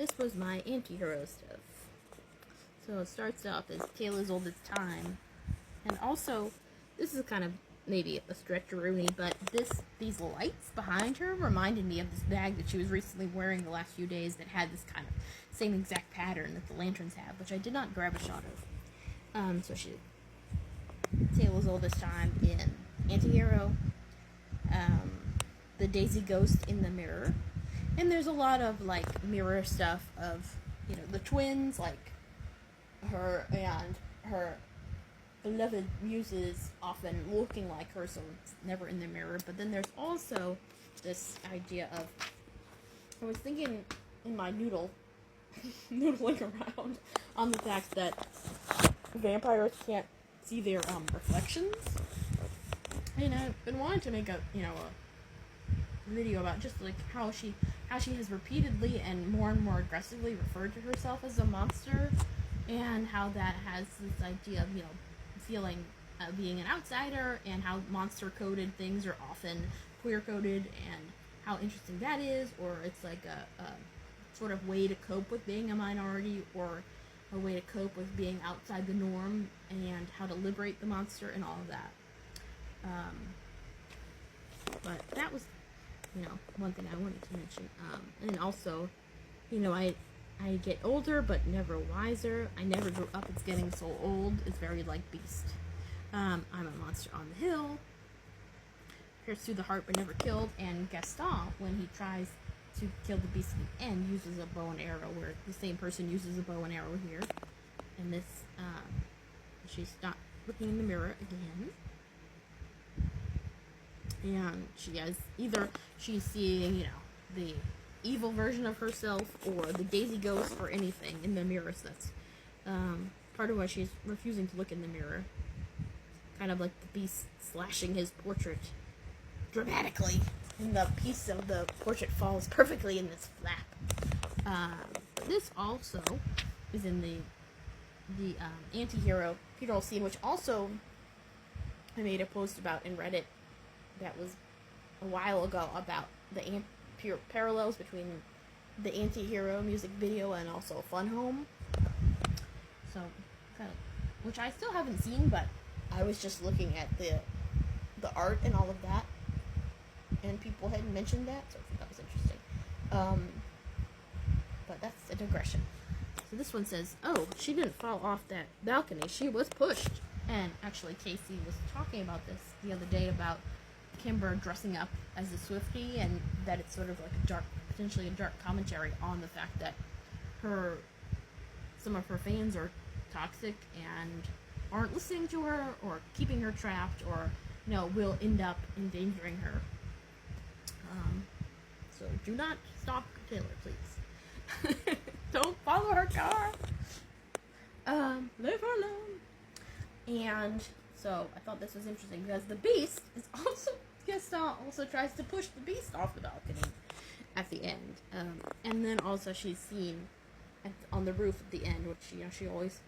this was my anti-hero stuff. So it starts off as Tale as Old as Time. And also, this is kind of maybe a stretch-a-rooney, but these lights behind her reminded me of this bag that she was recently wearing the last few days that had this kind of same exact pattern that the lanterns have, which I did not grab a shot of. So she Tale as Old as Time in Antihero, the Daisy Ghost in the mirror, and there's a lot of like mirror stuff of, you know, the twins, like her and her beloved muses often looking like her, so it's never in the mirror. But then there's also this idea of, I was thinking in my noodling around on the fact that vampires can't see their reflections, and I've been wanting to make a video about just like how she has repeatedly and more aggressively referred to herself as a monster, and how that has this idea of, you know, feeling being an outsider, and how monster coded things are often queer coded, and how interesting that is, or it's like a sort of way to cope with being a minority, or a way to cope with being outside the norm, and how to liberate the monster and all of that. But that was, you know, one thing I wanted to mention. And also, you know, I get older but never wiser. I never grew up. It's getting so old. It's very like Beast. I'm a monster on the hill. Pierced through the heart but never killed. And Gaston, when he tries to kill the Beast at the end, uses a bow and arrow, where the same person uses a bow and arrow here. And this, she's not looking in the mirror again. And she has either she's seeing, you know, the evil version of herself or the Daisy Ghost or anything in the mirror. So that's part of why she's refusing to look in the mirror. Kind of like the Beast slashing his portrait dramatically, and the piece of the portrait falls perfectly in this flap. This also is in the anti-hero funeral scene, which also I made a post about in Reddit that was a while ago about the parallels between the anti-hero music video and also Fun Home. So, kind of, which I still haven't seen, but I was just looking at the art and all of that, and people had mentioned that, so I thought that was interesting. But that's a digression. So this one says, "Oh, she didn't fall off that balcony. She was pushed." And actually, Casey was talking about this the other day about Kimber dressing up as a Swiftie, and that it's sort of like potentially a dark commentary on the fact that some of her fans are toxic and aren't listening to her, or keeping her trapped, or, you know, will end up endangering her. So do not stalk Taylor, please. Don't follow her car. Leave her alone. And so I thought this was interesting because the Beast is also, Gaston also tries to push the Beast off the balcony at the end. And then also she's seen on the roof at the end, which, you know, she always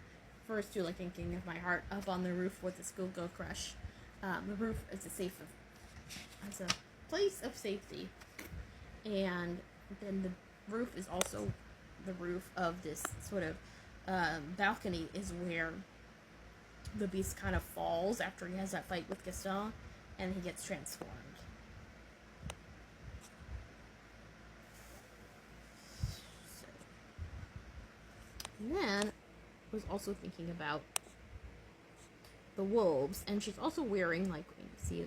refers to, like in King of My Heart, up on the roof with the schoolgirl crush. The roof is a place of safety. And then the roof is also the roof of this sort of balcony, is where the Beast kind of falls after he has that fight with Gaston, and he gets transformed. So. And then I was also thinking about the wolves, and she's also wearing, like, you see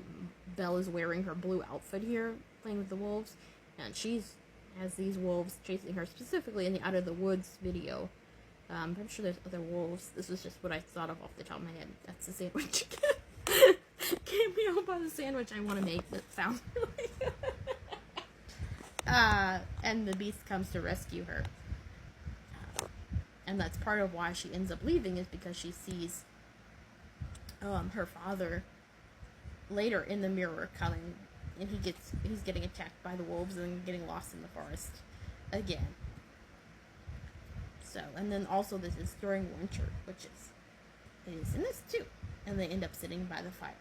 Belle is wearing her blue outfit here, playing with the wolves, and she's has these wolves chasing her, specifically in the Out of the Woods video. I'm sure there's other wolves. This was just what I thought of off the top of my head. That's the sandwich. Cameo by the sandwich I want to make that sounds really good. And the Beast comes to rescue her. And that's part of why she ends up leaving, is because she sees her father later in the mirror coming, and he's getting attacked by the wolves and getting lost in the forest again. So, and then also this is during winter, which is in this too, and they end up sitting by the fire.